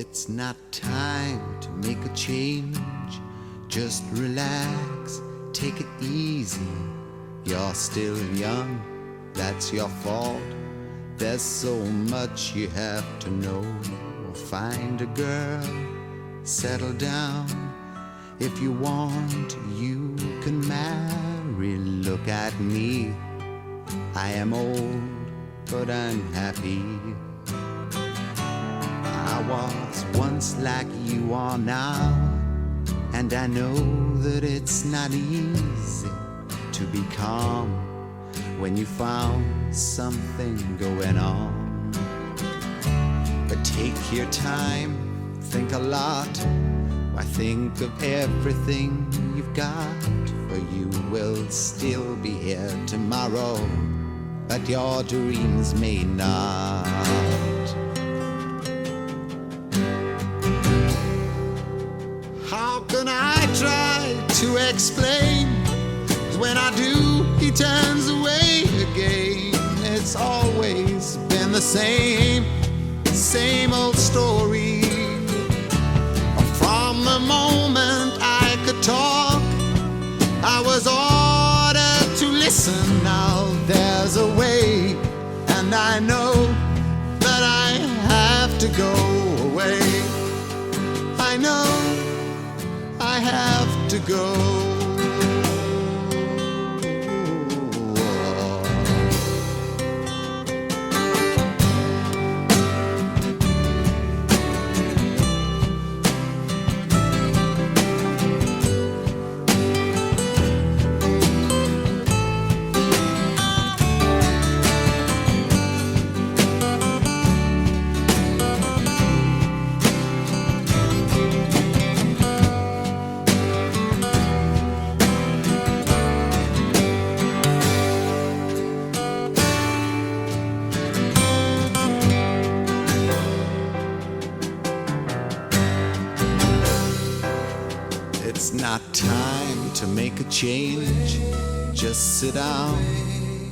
It's not time to make a change. Just relax, take it easy. You're still young, that's your fault. There's so much you have to know. Find a girl, settle down. If you want, you can marry. Look at me, I am old, but I'm happy. I was once like you are now, and I know that it's not easy to be calm when you found something going on. But take your time, think a lot. Why, think of everything you've got, for you will still be here tomorrow, but your dreams may not. How can I try to explain? 'Cause when I do, he turns away again. It's always been the same old story. From the moment I could talk, I was ordered to listen. Now there's a way, and I know that I have to go away. I know I have to go. It's not time to make a change. Just sit down,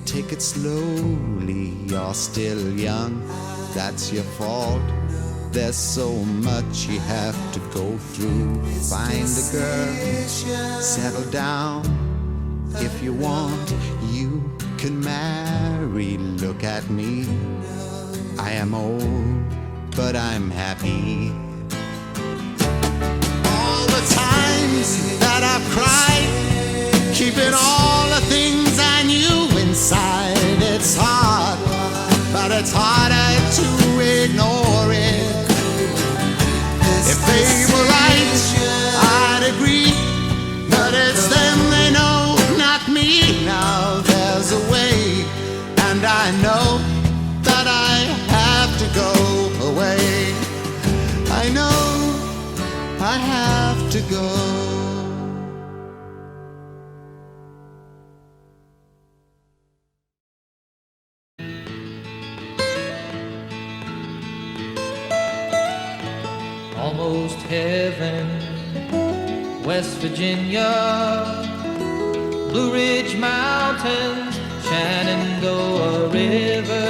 take it slowly. You're still young, that's your fault. There's so much you have to go through. Find a girl, settle down. If you want, you can marry. Look at me, I am old, but I'm happy. That I've cried, keeping all the things I knew inside. It's hard, but it's harder to ignore it. If they were right, I'd agree, but it's them they know, not me. Now there's a way, and I know that I have to go away. I know I have to go. Almost heaven, West Virginia, Blue Ridge Mountains, Shenandoah River.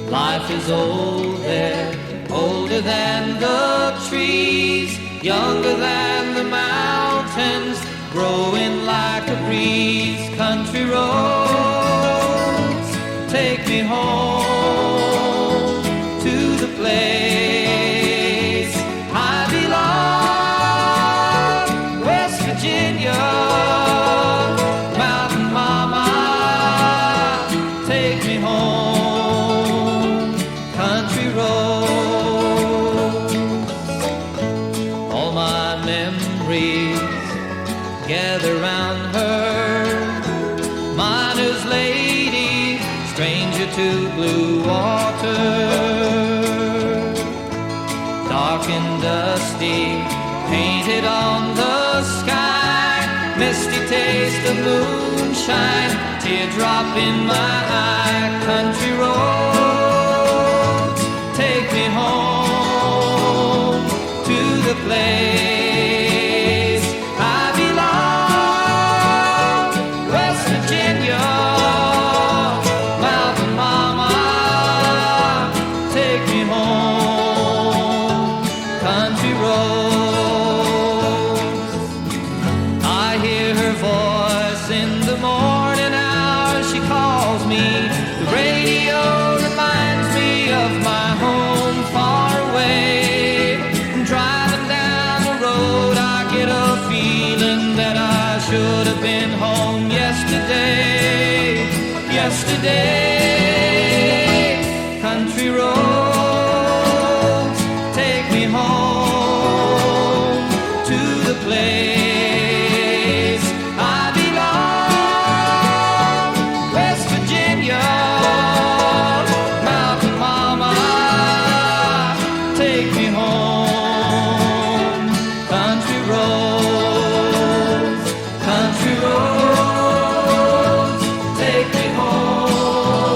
Life is old there, older than the trees, younger than the mountains, growing like a breeze. Country roads, take me home to the place I belong. West Virginia, Mountain Mama, take me home. Country roads, all my memories gather round her. Miner's lady, stranger to blue water, dark and dusty, painted on the sky, misty taste of moonshine, teardrop in my eye. Country roads, take me home to the place I belong. West Virginia, Mountain Mama, take me home. the morning hours she calls me. The radio reminds me of my home far away. And driving down the road I get a feeling that I should have been home yesterday. Yesterday, country roads, take me home to the place I belong. West Virginia, mountain mama, take me home. Country roads, take me home.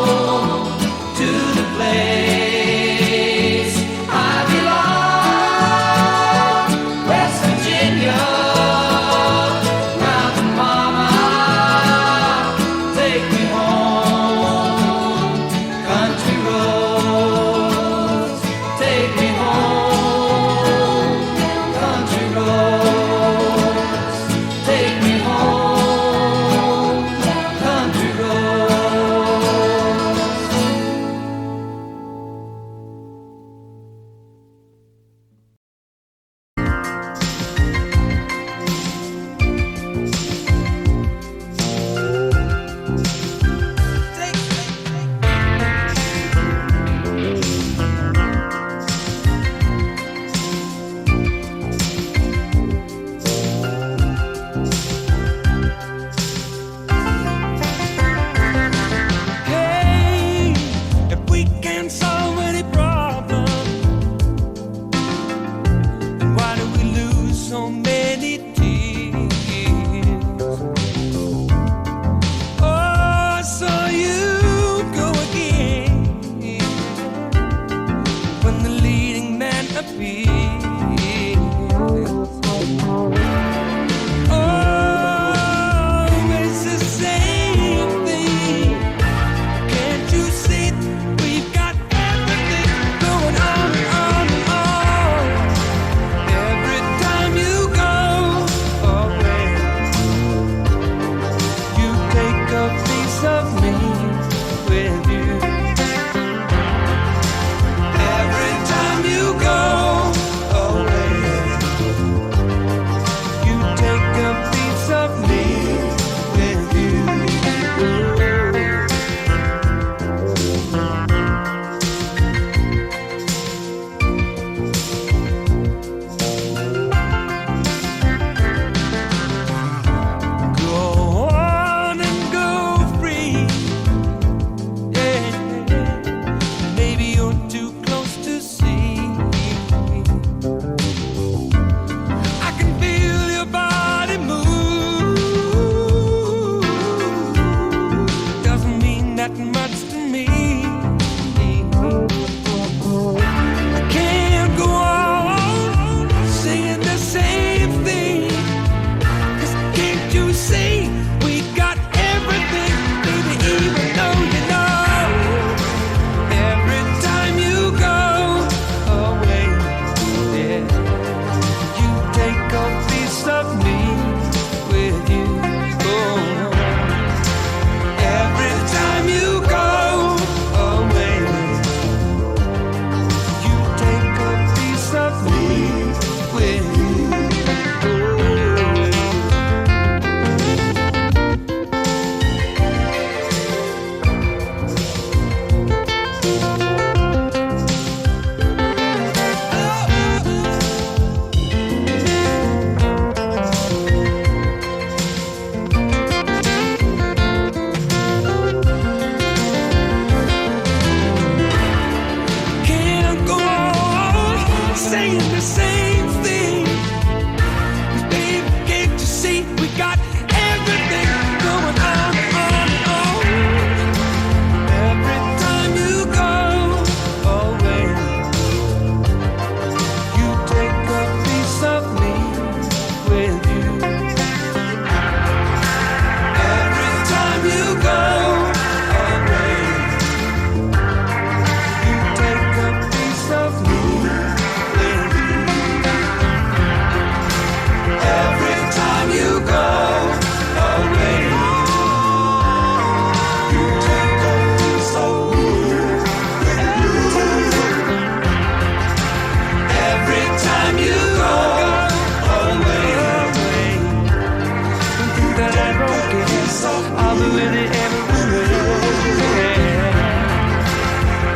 I'll be with you everywhere.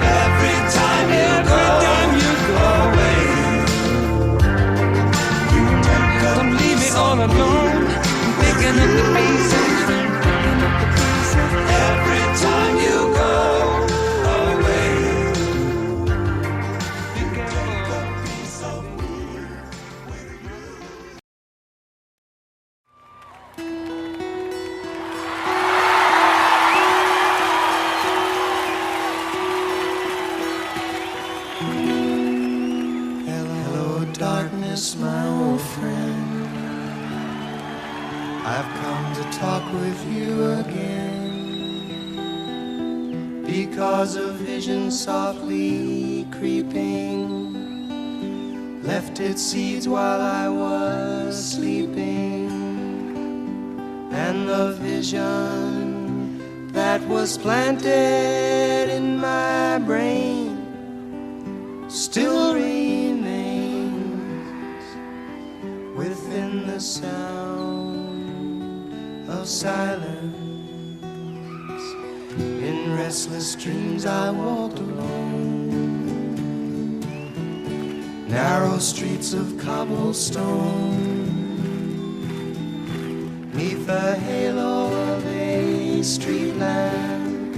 Every time you go away, you Don't leave me all alone, picking up the pieces, picking up the pieces. every time you go away. You go. Hello, darkness, my old friend. I've come to talk with you again, because a vision softly creeping left its seeds while I was sleeping, and the vision that was planted in my brain still remains within the sound of silence. In restless dreams I walked alone, narrow streets of cobblestone, neath the halo of a street lamp.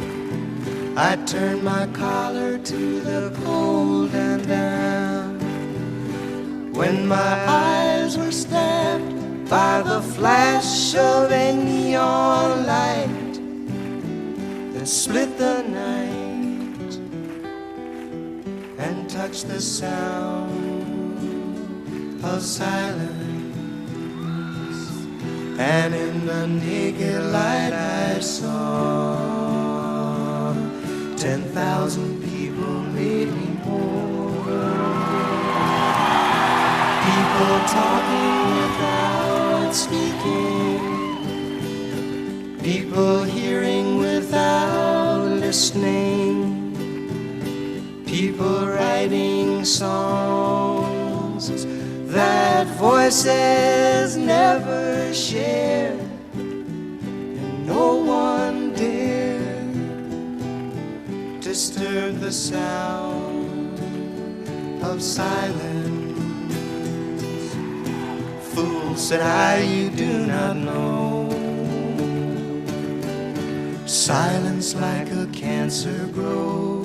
I turned my collar to the cold and damp, when my eyes were stabbed by the flash of a neon light that split the night and touched the sound of silence. And in the naked light I saw 10,000 people made me more. People talking without speaking, people hearing without listening, people writing songs that voices never share, and no one dared disturb the sound of silence. Fool, said I, you do not know. Silence like a cancer grows.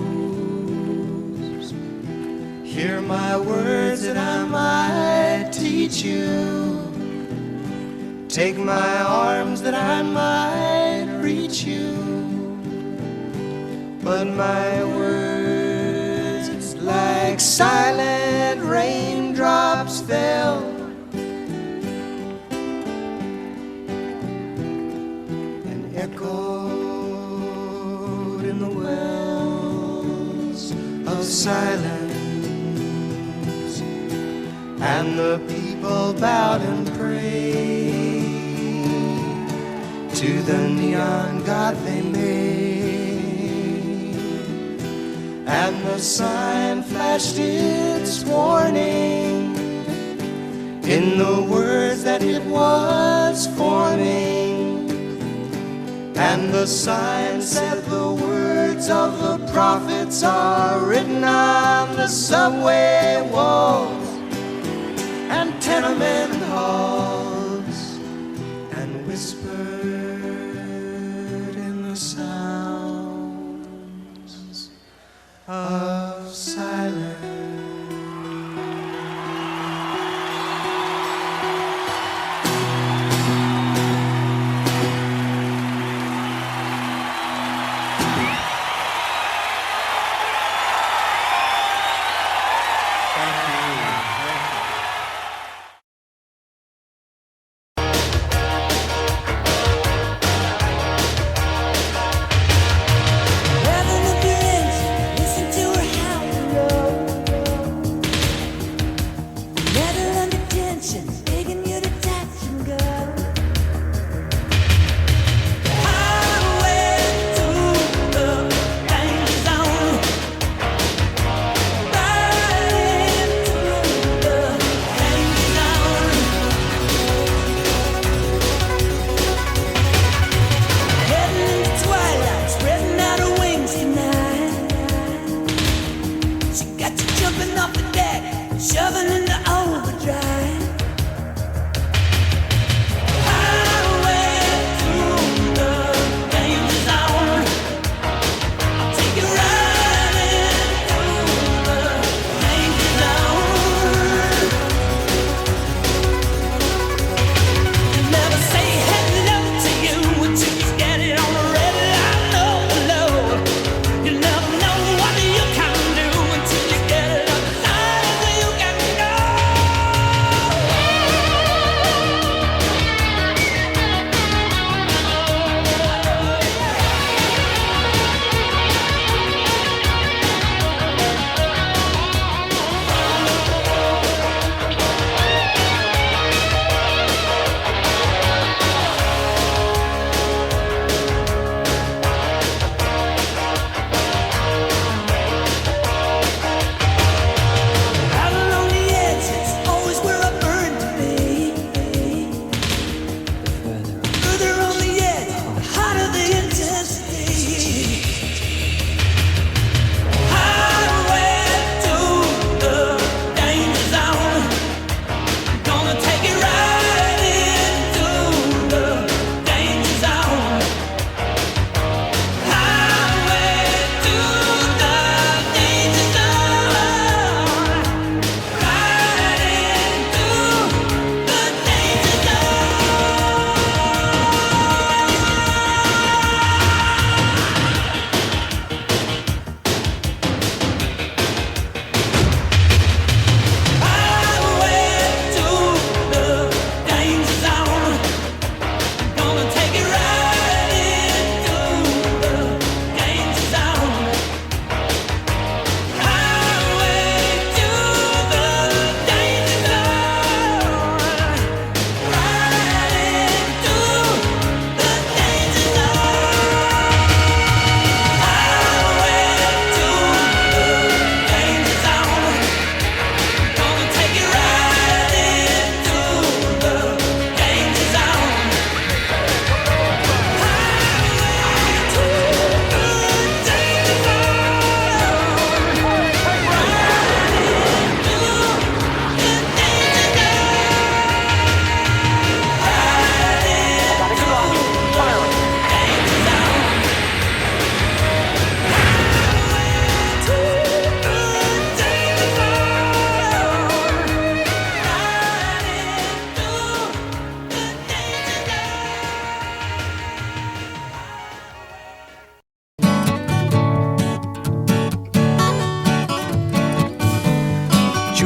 Hear my words that I might teach you. Take my arms that I might reach you. But my words, like silent raindrops, fell and echoed in the wells of silence. And the people bowed and prayed to the neon god they made, and the sign flashed its warning in the words that it was forming. And the sign said the words of the prophets are written on the subway walls and tenement halls, and whispered in the sounds of silence.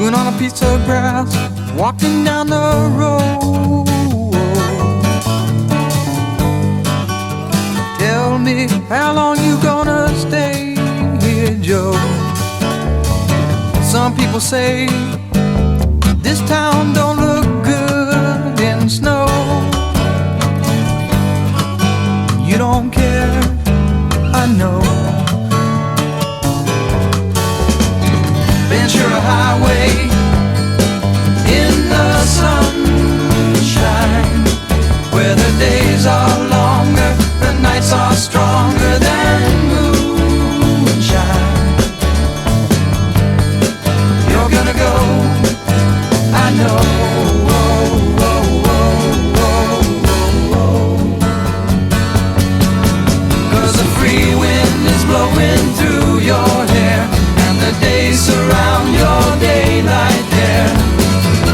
chewing on a piece of grass, walking down the road. Tell me, how long you gonna stay here, Joe? Some people say this town don't look good in snow. You don't care, I know. Ventura Highway in the sunshine, where the days are longer, the nights are stronger than moonshine. You're gonna go, I know. Cause the free wind is blowing through your hair, and the days surround your daylight there.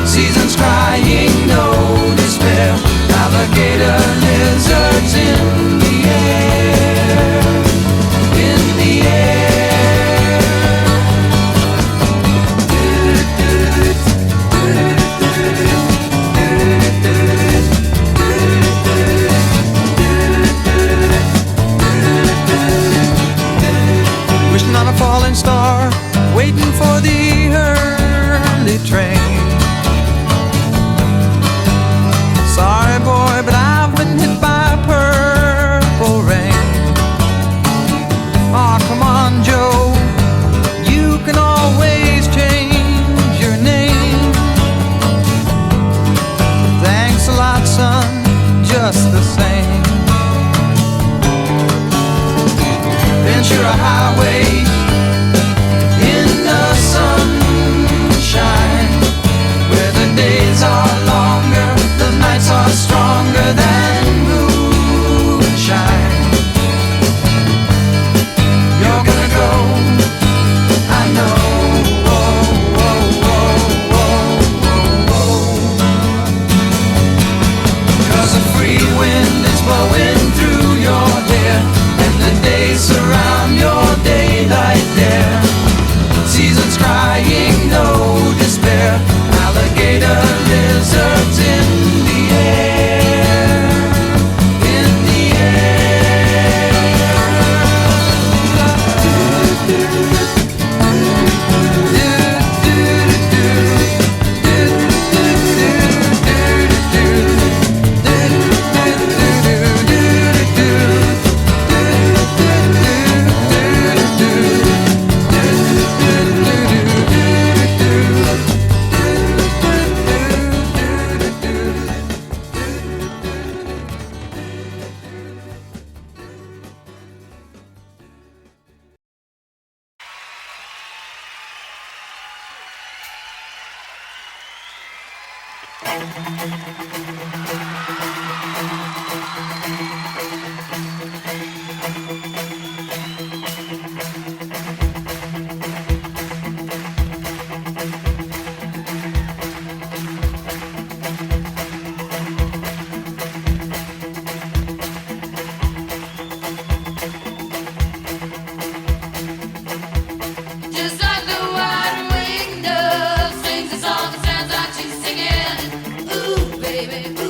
Seasons crying, no despair. Alligator lizards in the air, in the air. Wishing on a falling star, waiting for the early train. Sorry boy, but I've been hit by purple rain. Aw, come on Joe, you can always change your name. Thanks a lot son, just the same. Ventura Highway in the sunshine, where the days are longer, the nights are stronger than moonshine. You're gonna go, I know. Cause the free wind is blowing through your hair, and the days surround your daylight there. Seasons crying, no despair. Alligator lizards in the air, in the Just like the white-winged dove sings a song and sounds like she's singing. Ooh, baby, ooh.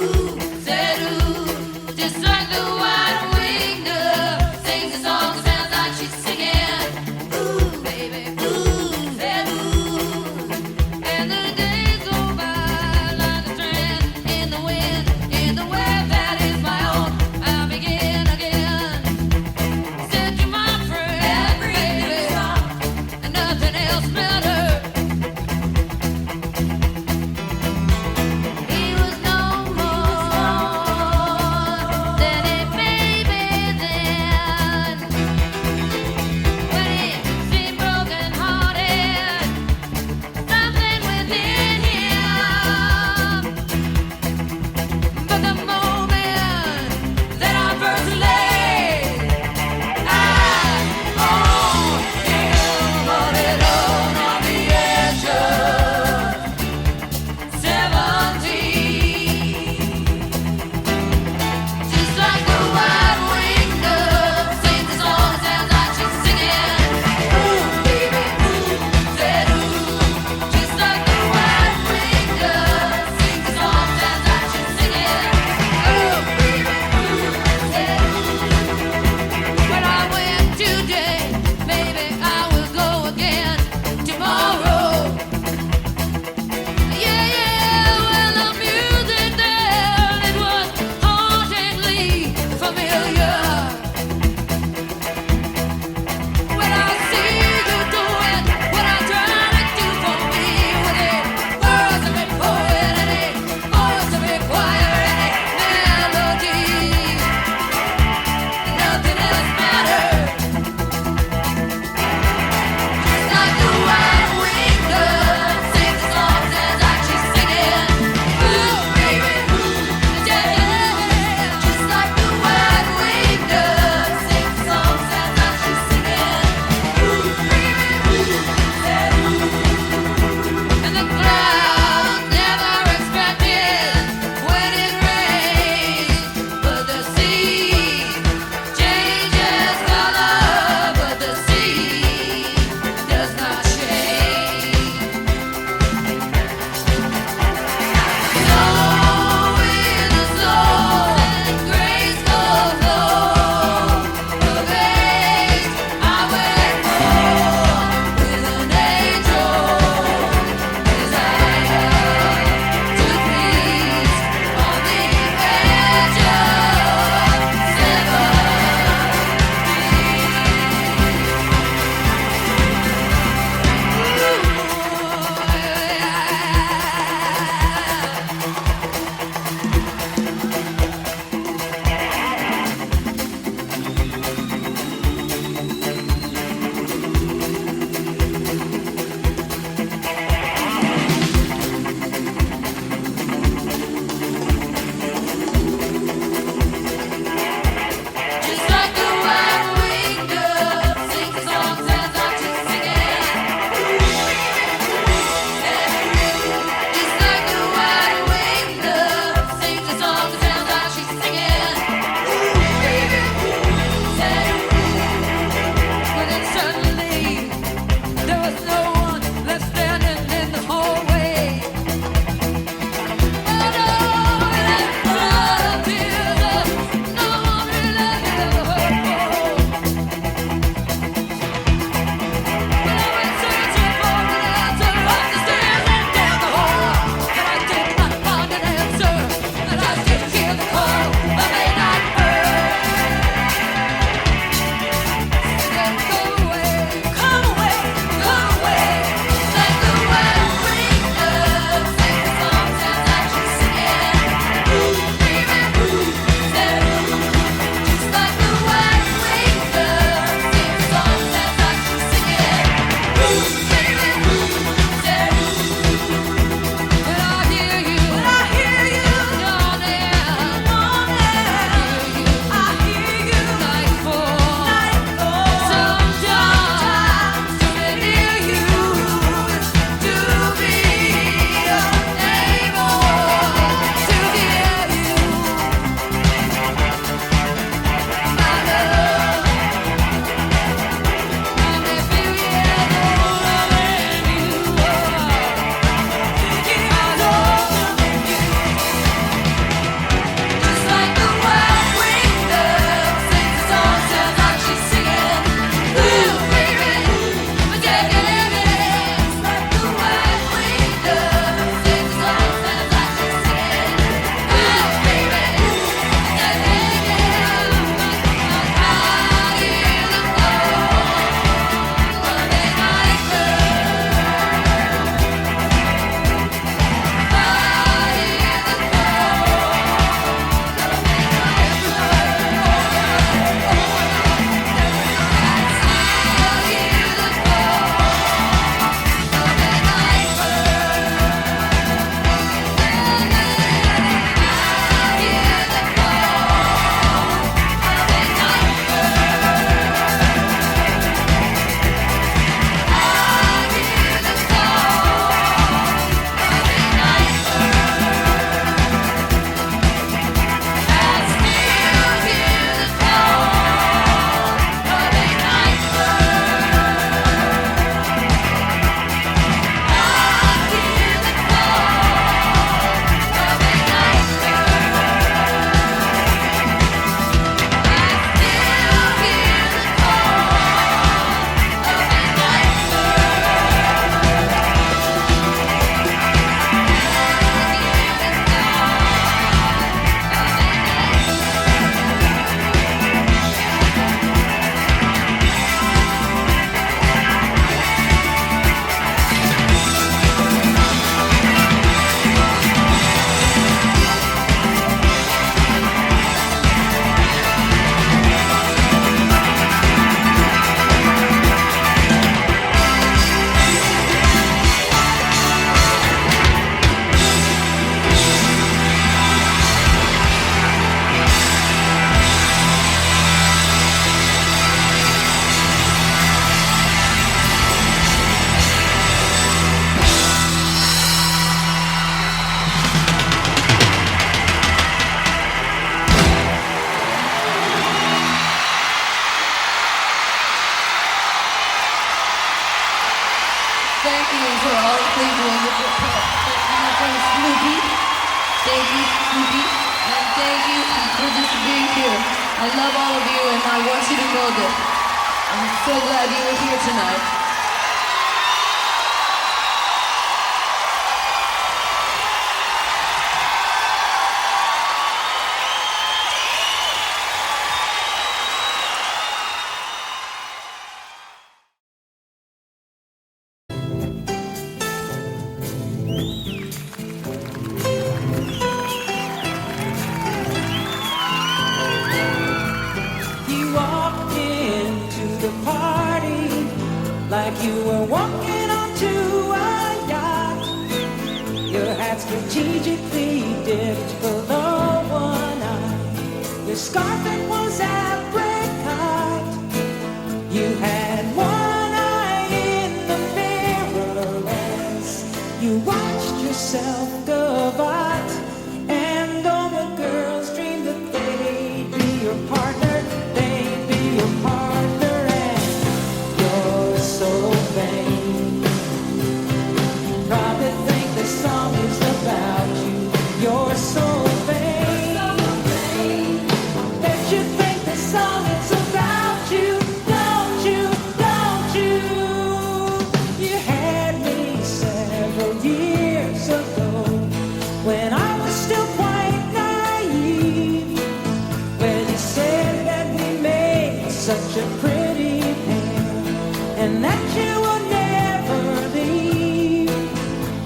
for all the things wonderful. Thank you, Snoopy. Thank you, Snoopy. And thank you for just being here. I love all of you and I want you to know that I'm so glad you were here tonight. You walked into the party like you were walking onto a yacht. Your hat strategically dipped below one eye. Your scarf it was apricot. You had one eye in the mirror as you watched yourself gavotte. And all the girls dreamed that they'd be your partner, they'd be your partner, and you're so vain. Probably think this song is about you. You're so vain. Bet you think this song is about you. Don't you? Don't you? You had me several years ago when I was still quite naive. When you said that we made such a pretty pair and that you would never leave.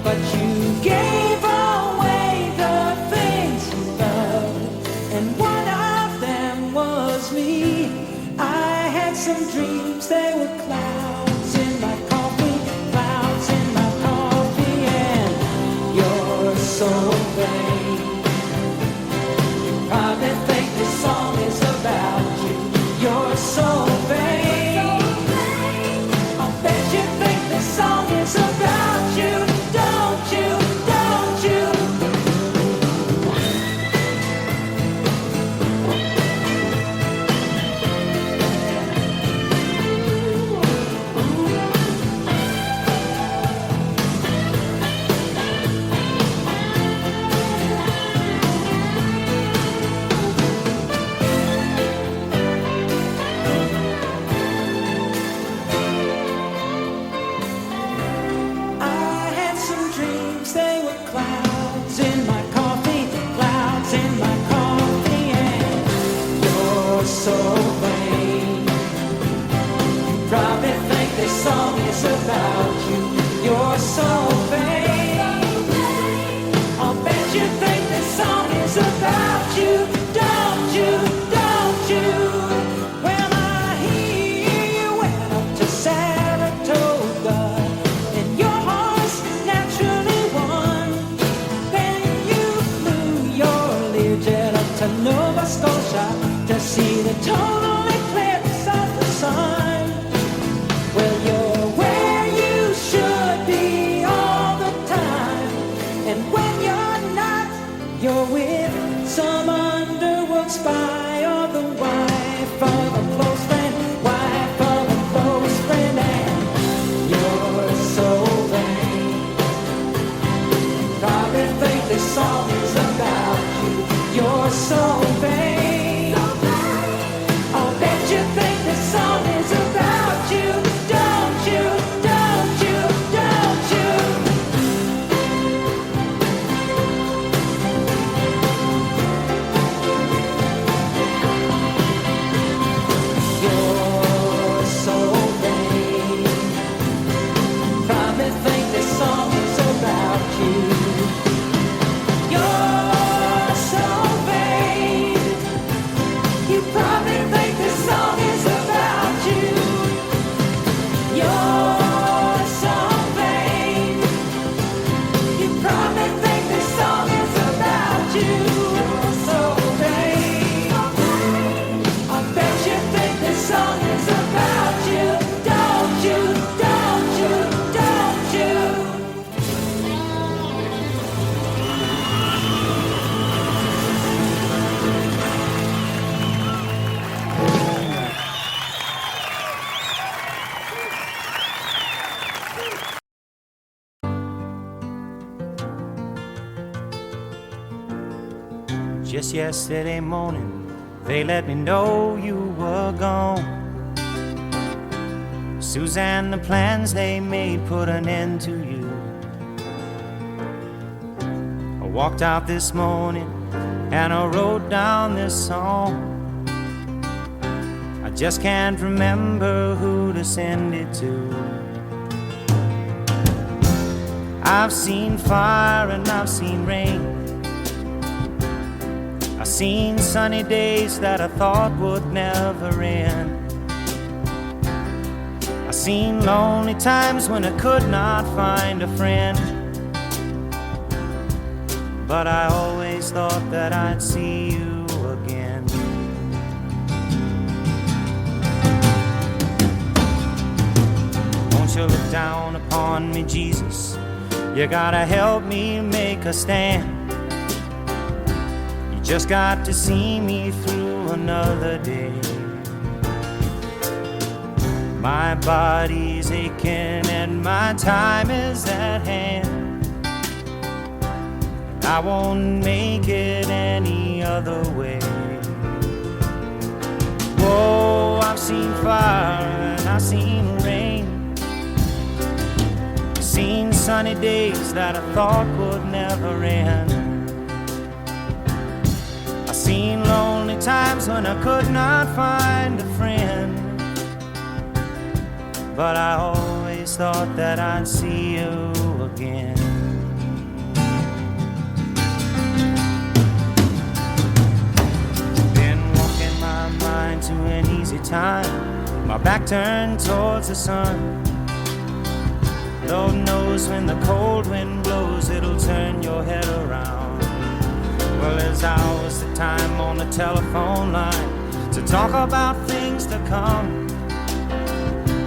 But you gave away the things you loved, and one of them was me. I had some dreams, they were clouds in my coffee, clouds in my coffee, and you're so vain. You probably think this song is about you. You're so vain. I bet you think this song is about you. Don't you? Don't you? Just yesterday morning, they let me know you were gone. Suzanne, the plans they made put an end to you. I walked out this morning and I wrote down this song. I just can't remember who to send it to. I've seen fire and I've seen rain. I've seen sunny days that I thought would never end. I've seen lonely times when I could not find a friend. But I always thought that I'd see you again. Won't you look down upon me, Jesus? You gotta help me make a stand. You just got to see me through another day. My body's aching and my time is at hand. I won't make it any other way. Whoa, I've seen fire and I've seen rain. Seen sunny days that I thought would never end. I've seen lonely times when I could not find a friend. But I always thought that I'd see you again. Been walking my mind to an easy time, my back turned towards the sun. Lord knows when the cold wind blows, it'll turn your head around. Well, there's hours of time on the telephone line to talk about things to come.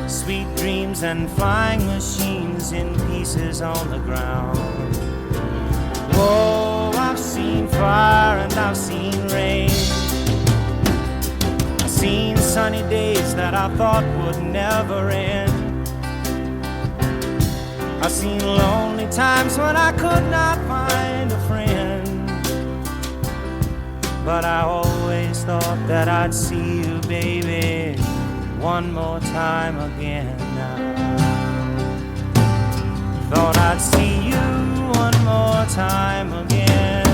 Sweet dreams and flying machines in pieces on the ground. Whoa, I've seen fire and I've seen rain. I've seen sunny days that I thought would never end. I've seen lonely times when I could not find a friend. But I always thought that I'd see you, baby, one more time again now. Thought I'd see you one more time again.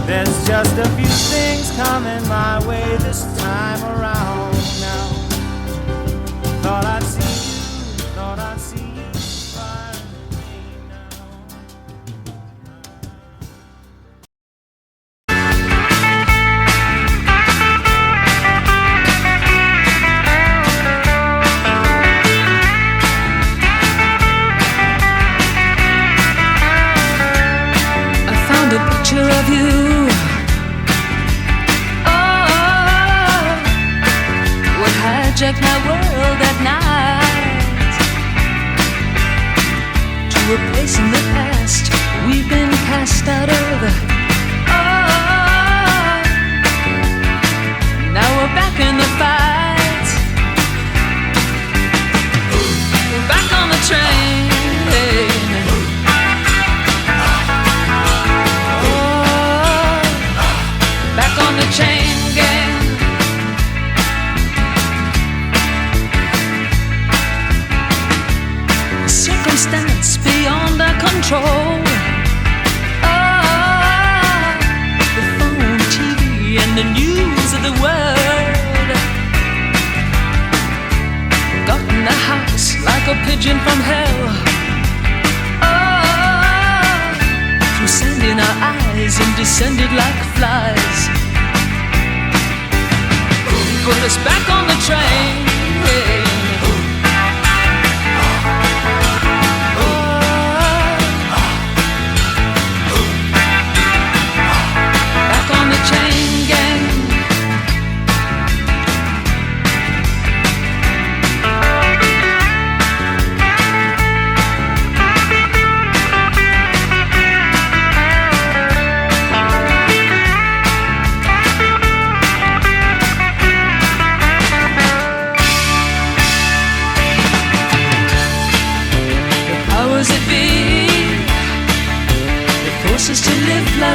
There's just a few things coming my way this time around now. Thought I'd see you, thought I'd see you finally now. Picture of you, oh, what hijacked my world at night. To a place in the past we've been cast out of. Oh, now we're back in the fight. We're back on the train. Back on the chain gang. Circumstance beyond our control. Oh, the phone, TV, and the news of the world got in the house like a pigeon from hell. Oh, through sand in our eyes and descended like flies. Put us back on the train. Back on the chain gang.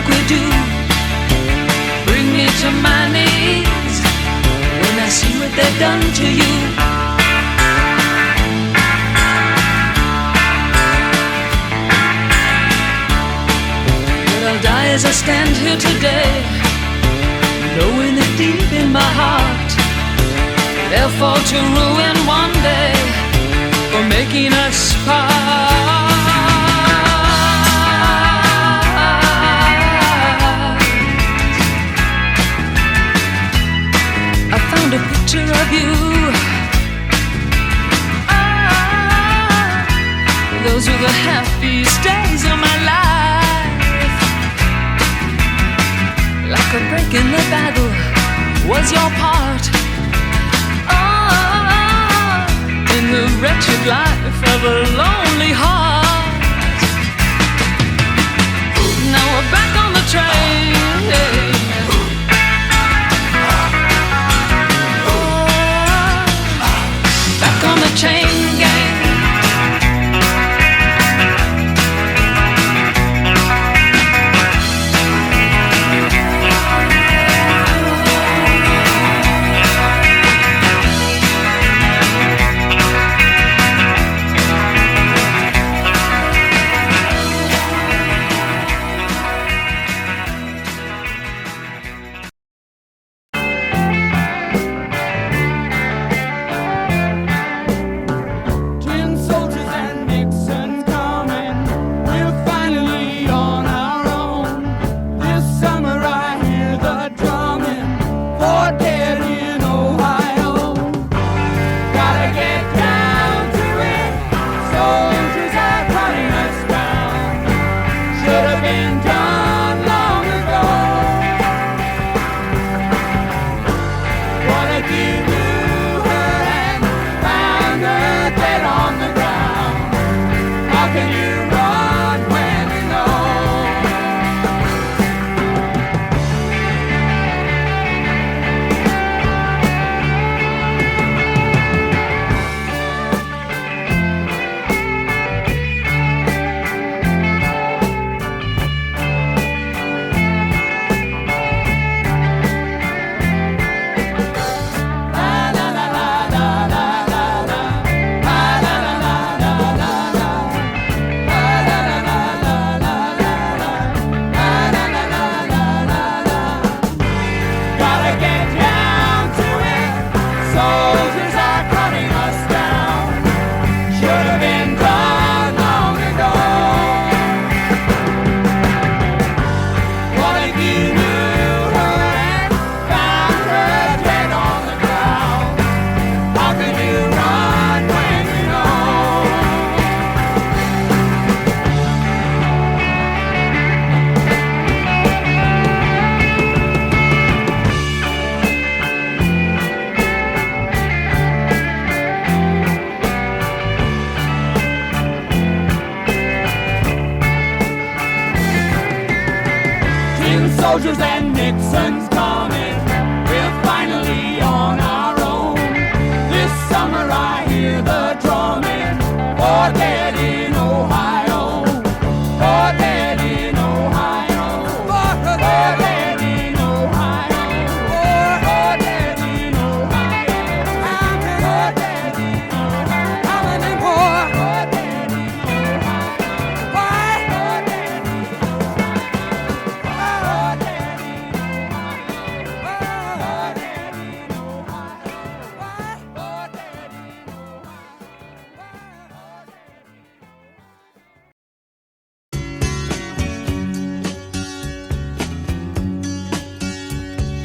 like we do bring me to my knees when I see what they've done to you. But I'll die as I stand here today, knowing that deep in my heart they'll fall to ruin one day for making us part. I found a picture of you. Those were the happiest days of my life. Like a break in the battle was your part. In the wretched life of a lonely heart. Now we're back on the train. Back on the chain gang. Soldiers and Nixon's coming. We're finally on our own. This summer I hear the drumming. For dead in Ohio. For dead in Ohio. For dead in Ohio. For dead in Ohio. For dead in Ohio. For dead in Ohio.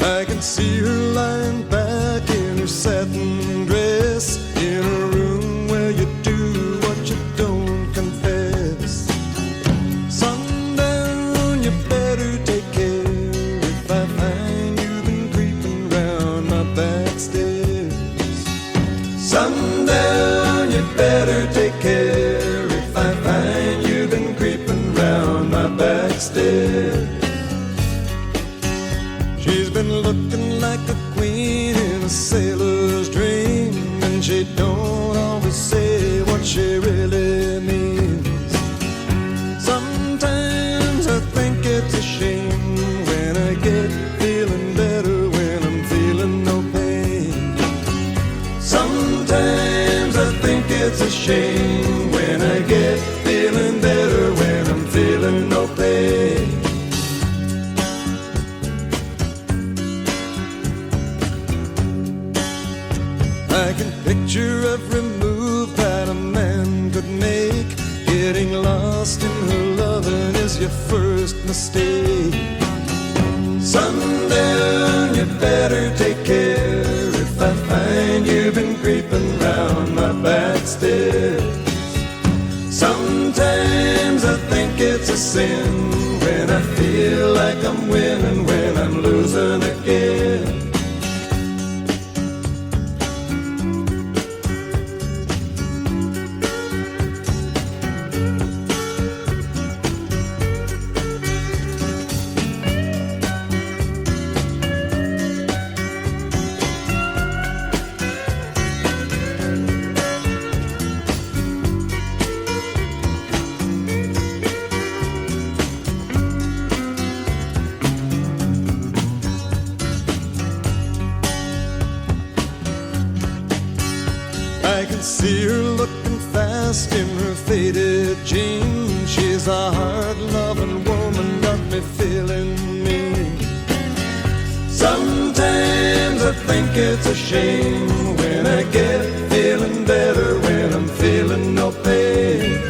I can see her lying back in her satin dress, in a room where you do what you don't confess. Sundown, you better take care if I find you've been creeping round my back stairs. Sundown, you better take care if I find you've been creeping round my back stairs. She's been looking like a queen in a sailor's dream, and she don't always say what she really means. Sometimes I think it's a shame Sometimes I think it's a shame when I get feeling better when I'm feeling no pain. I can picture every move that a man could make. Getting lost in her loving is your first mistake. Sundown, you better take care if I find you've been creeping round my back stairs. Sometimes I think it's a sin when I feel like I'm winning when I'm losing again. I can see her looking fast in her faded jeans. She's a hard-loving woman, got me feeling mean. Sometimes I think it's a shame when I get feeling better when I'm feeling no pain.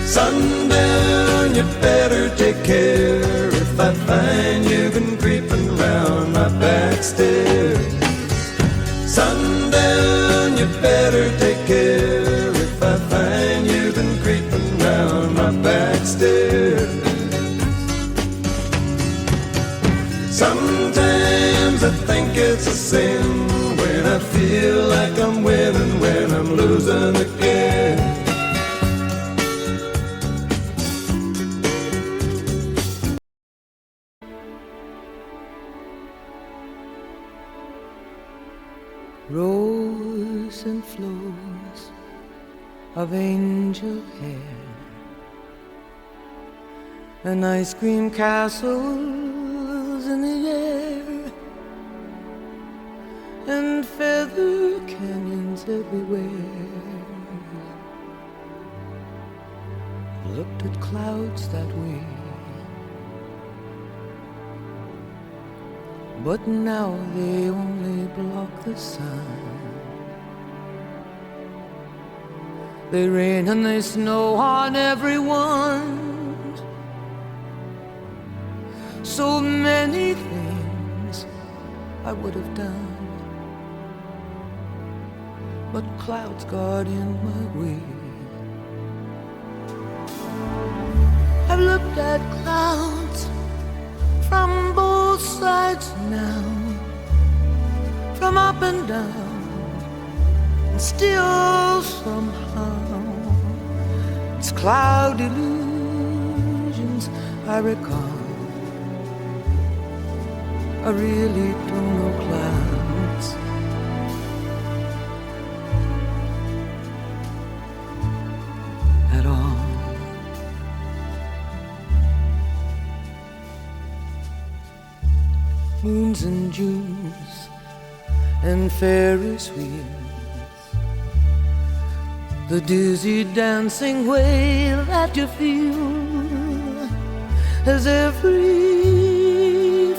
Sundown, you better take care if I find you've been creeping round my back stairs. Sundown, you better take care if I find you've been creeping round my back stairs. Sometimes I think it's a sin when I feel like I'm winning when I'm losing again. Rows and flows of angel hair and ice cream castles in the air and feather canyons everywhere. Looked at clouds that way, but now they only block the sun. They rain and they snow on everyone. So many things I would have done, but clouds got in my way. I've looked at clouds from both sides now, from up and down, and still somehow it's cloud illusions I recall. I really don't know clouds. At all. Moons and Junes and Ferris wheels, the dizzy dancing way that you feel as every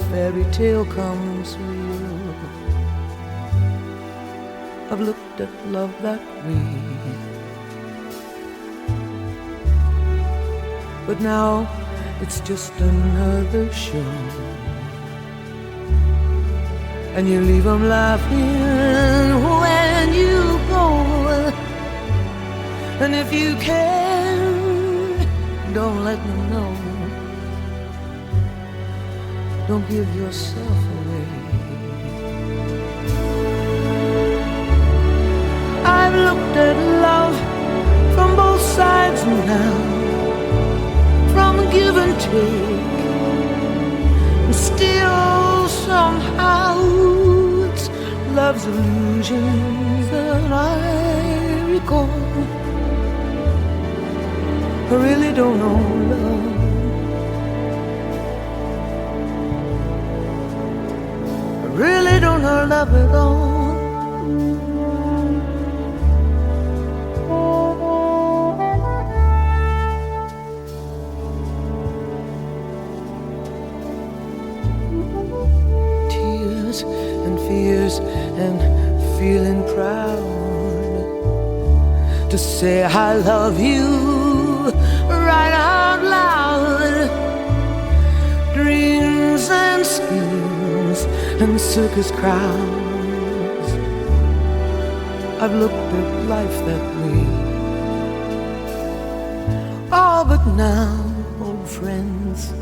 fairy tale comes real. I've looked at love that way, but now it's just another show. And you leave them laughing when you go. And if you can, don't let them know. Don't give yourself away. I've looked at love from both sides now, from give and take, and still somehow it's love's illusions that I recall. I really don't know love. I really don't know love at all. and feeling proud to say I love you right out loud. Dreams and schemes and circus crowds, I've looked at life that way. Oh, but now, old friends,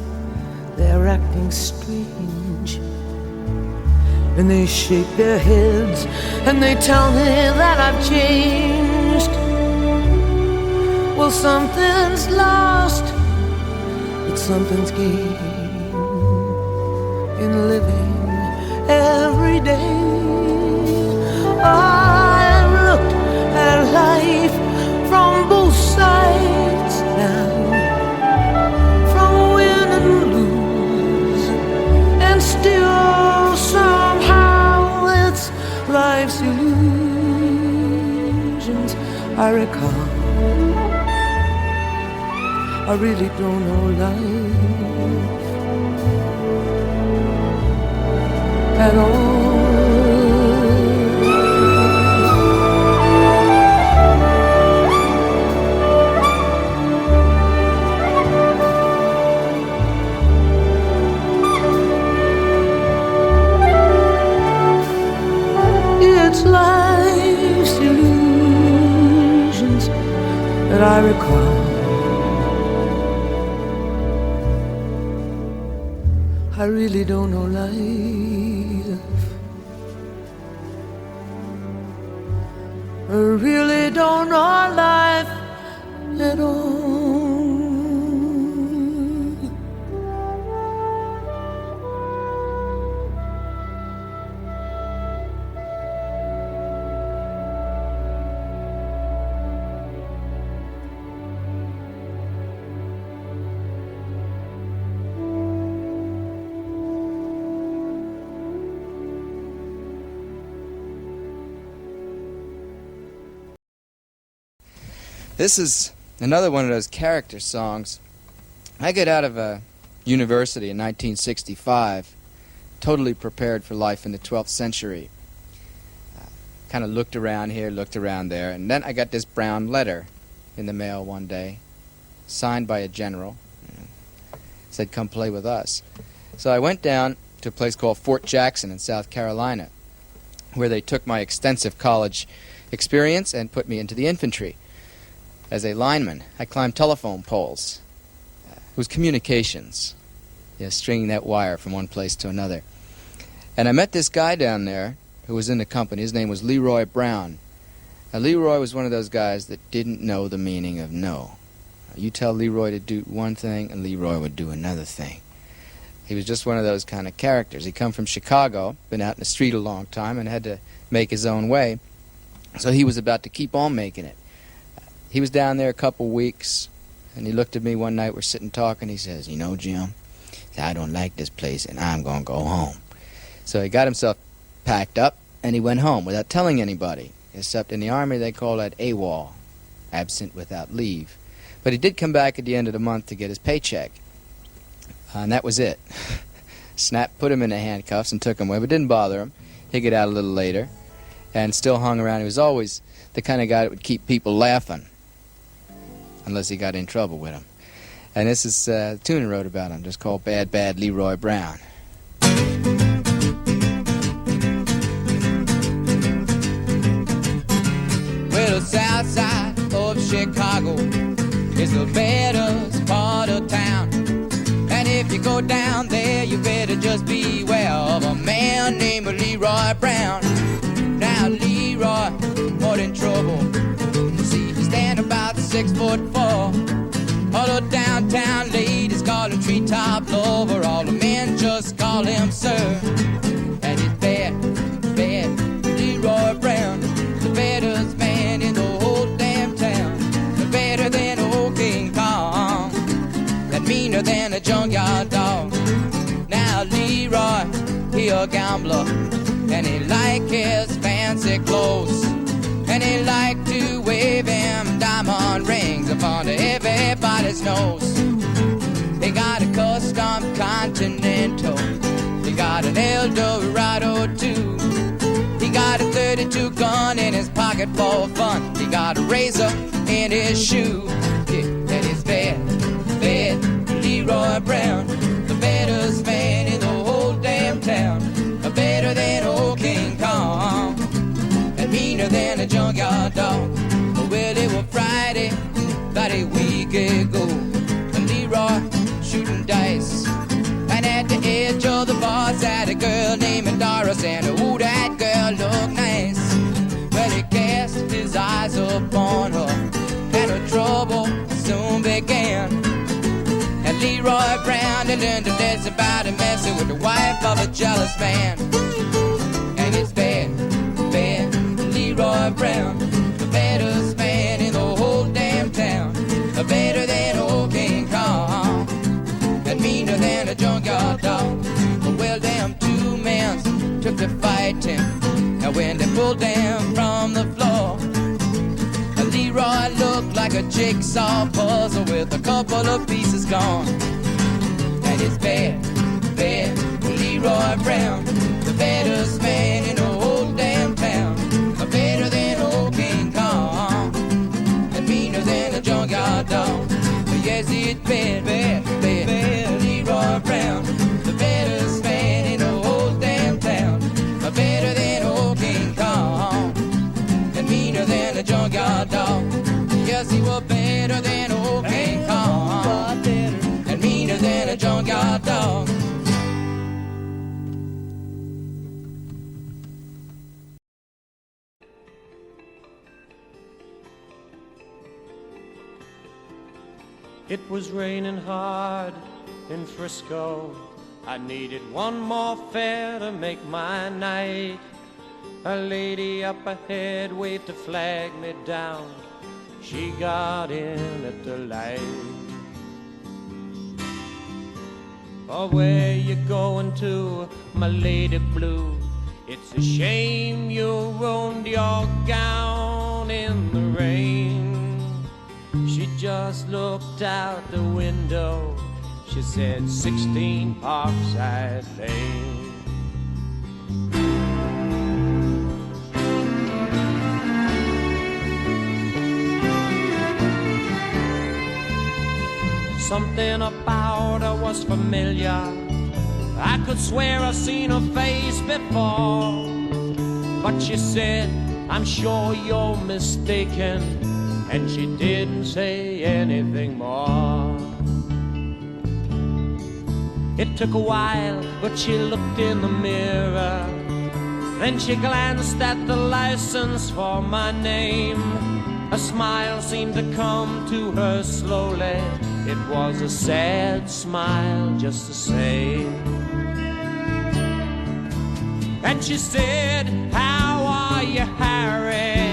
they're acting strange, and they shake their heads and they tell me that I've changed. Well, something's lost, but something's gained in living every day. I've looked at life from both sides now, from win and lose, and still somehow it's life's illusions I recall. I really don't know life at all. It's life's illusions that I recall. I really don't know life. I really don't know life at all. This is another one of those character songs. I got out of university in 1965, totally prepared for life in the 12th century. Kind of looked around here, looked around there, and then I got this brown letter in the mail one day, signed by a general. Said, "Come play with us." So I went down to a place called Fort Jackson in South Carolina, where they took my extensive college experience and put me into the infantry. As a lineman, I climbed telephone poles. It was communications, stringing that wire from one place to another. And I met this guy down there who was in the company. His name was Leroy Brown. Now, Leroy was one of those guys that didn't know the meaning of no. You tell Leroy to do one thing, and Leroy would do another thing. He was just one of those kind of characters. He come from Chicago, been out in the street a long time, and had to make his own way. So he was about to keep on making it. He was down there a couple weeks, and he looked at me one night. We're sitting talking. He says, "You know, Jim, I don't like this place, and I'm going to go home." So he got himself packed up, and he went home without telling anybody. Except in the Army, they call that AWOL, absent without leave. But he did come back at the end of the month to get his paycheck, and that was it. Snap put him in the handcuffs and took him away, but didn't bother him. He'd get out a little later, and still hung around. He was always the kind of guy that would keep people laughing, unless he got in trouble with him. And this is a tune I wrote about him, just called Bad Bad Leroy Brown. Well, the south side of Chicago is the baddest part of town. And if you go down there, you better just beware of a man named Leroy Brown. Now Leroy, more in trouble. See, he stand about 6'4". All the downtown ladies call him treetop lover. All the men just call him sir. And he's bad, bad Leroy Brown, the baddest man in the whole damn town. The better than old King Kong, and meaner than a junkyard dog. Now Leroy, he a gambler, and he like his fancy clothes, and he like to wave them diamond rings upon everybody's nose. He got a custom Continental, he got an Eldorado too, he got pocket for fun. He got a razor in his shoe. Yeah, and he's bad, Leroy Brown, the baddest man in the whole damn town. Better than old King Kong, and meaner than a junkyard dog. Well, it was Friday, about a week ago, and Leroy shooting dice. And at the edge of the bar sat a girl named Doris, and ooh, that girl looked nice. Well, he cast his eyes upon her, and her trouble soon began. And Leroy Brown had learned a lesson about messing with the wife of a jealous man. And it's bad, Leroy Brown, the baddest man in the whole damn town. Better than old King Kong, and meaner than a junkyard dog. Well, them two men took to fighting, and when they pulled them from the floor, Leroy looked like a jigsaw puzzle with a couple of pieces gone. And it's bad, Leroy Brown, the baddest man in the whole damn town. Better than old King Kong, and meaner than a junkyard dog. Yes, it's bad, Leroy Brown, the baddest man in the whole damn town. Better than old King Kong, and meaner than a junkyard dog. Yes, he was better than old King Kong, and meaner than a junkyard dog. It was raining hard in Frisco. I needed one more fare to make my night. A lady up ahead waved to flag me down. She got in at the light. Oh, where you going to, my lady blue? It's a shame you ruined your gown in the rain. She just looked out the window. She said 16 Parkside Lane. Something about her was familiar. I could swear I've seen her face before. But she said, I'm sure you're mistaken. And she didn't say anything more. It took a while, but she looked in the mirror. Then she glanced at the license for my name. A smile seemed to come to her slowly. It was a sad smile just the same. And she said, how are you, Harry?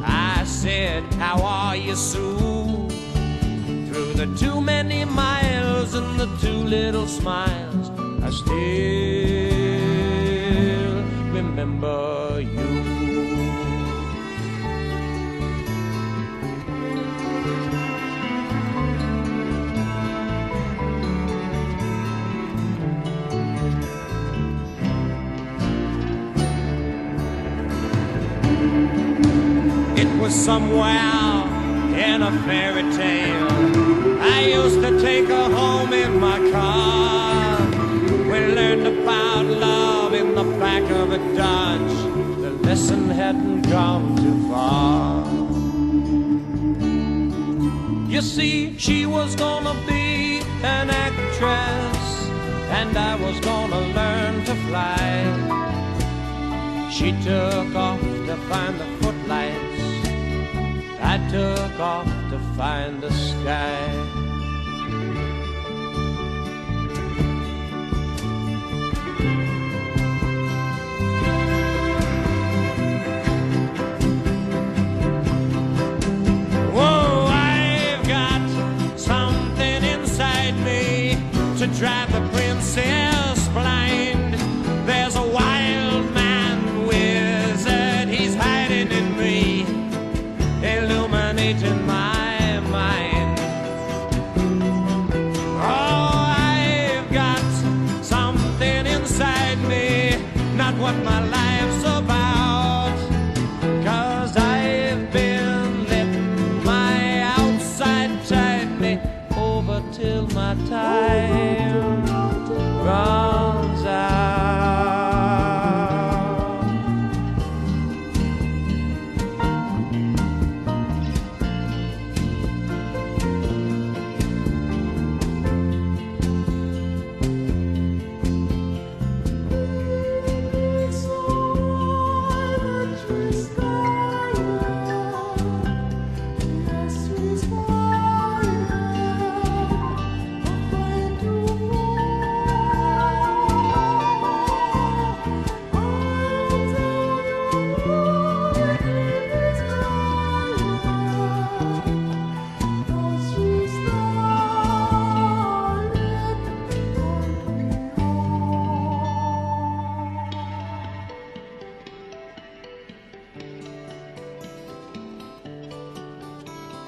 I said, how are you, Sue? Through the too many miles and the too little smiles, I still remember you. It was somewhere in a fairy tale. I used to take her home in my car. We learned about love in the back of a Dodge. The lesson hadn't gone too far. You see, she was gonna be an actress, and I was gonna learn to fly. She took off to find the footlights. I took off to find the sky. Whoa, I've got something inside me to drive the princess blind. There's a wild man wizard, he's hiding in me, illuminating my mind. Oh, I've got something inside me, not what my life's about, 'cause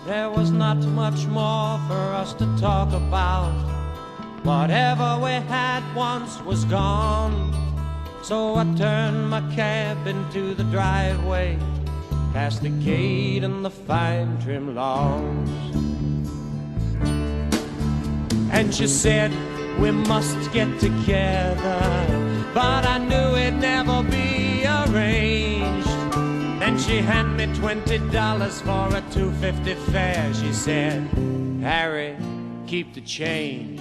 There was not much more for us to talk about. Whatever we had once was gone. So I turned my cab into the driveway, past the gate and the fine trim lawns. And she said, we must get together, but I knew it'd never be arranged. Then she handed me $20 for a $2.50 fare. She said, Harry, keep the change.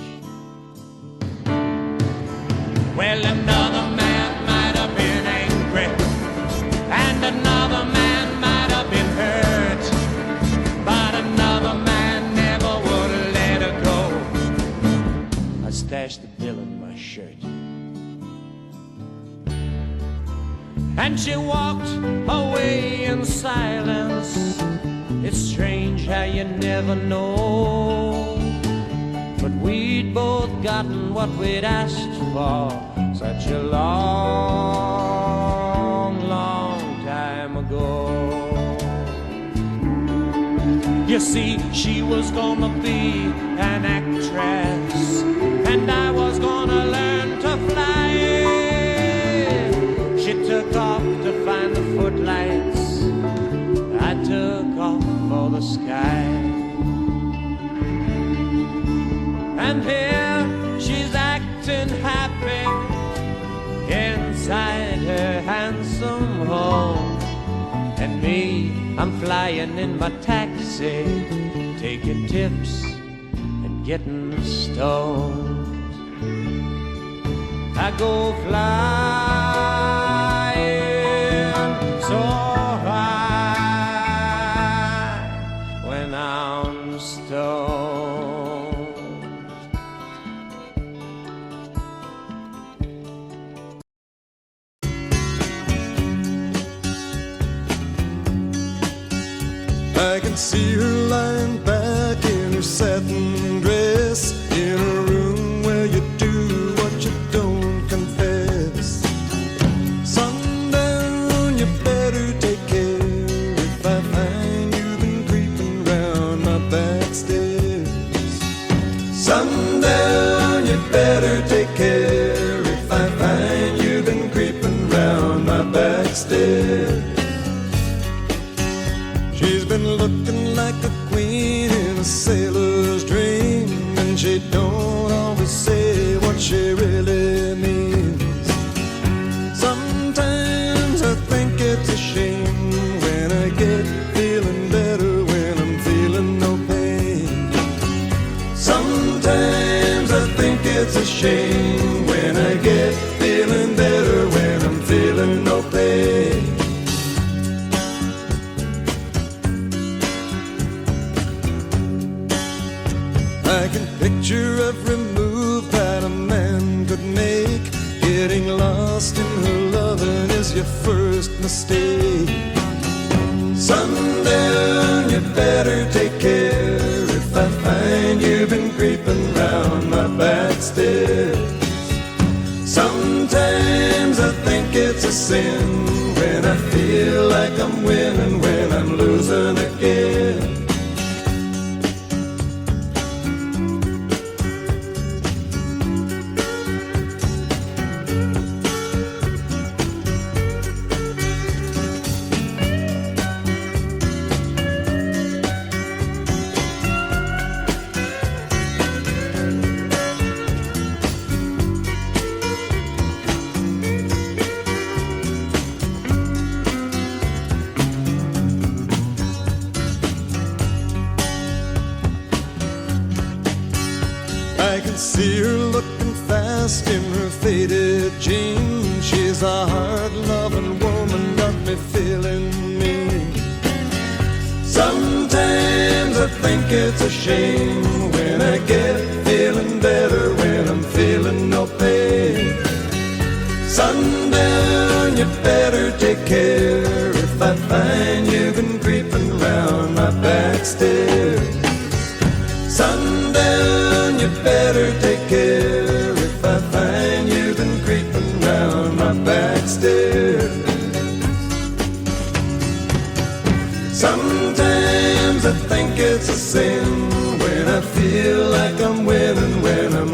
Well, another man might have been angry, and another man might have been hurt, but another man never would have let her go. I stashed the bill in my shirt. And she walked away in silence. It's strange how you never know, but we'd both gotten what we'd asked for such a long, long time ago. You see, she was gonna be an actress, and I was gonna learn to fly. She took off to find the footlights, I took off for the sky. And here she's acting happy inside her handsome home, and me, I'm flying in my taxi, taking tips and getting stoned. I go flying so high when I'm stoned. I can see her lying back in her satin dress, in a room where you do what you don't confess. Sundown, you better take care if I find you've been creeping round my back stairs. Sundown, you better take care if I find you've been creeping round my back stairs. She's been looking like a queen in a sailor's dream, and she don't always say what she really means. Sometimes I think it's a shame when I get feeling better when I'm feeling no pain. Sometimes I think it's a shame when I get feeling better when I'm feeling no pain. I can picture every move that a man could make. Getting lost in her loving is your first mistake. Sundown, you better take care if I find you've been creeping round my back stairs. Sometimes I think it's a sin when I feel like I'm winning when I'm losing again. I can see her looking fast in her faded jeans. She's a hard-loving woman, got me feeling mean. Sometimes I think it's a shame when I get feeling better when I'm feeling no pain. Sundown, you better take care if I find you've been creeping round my back stairs. Sundown, you better take care if I find you've been creeping round my back stairs. Sometimes Sometimes I think it's a sin when I feel like I'm winning, when I'm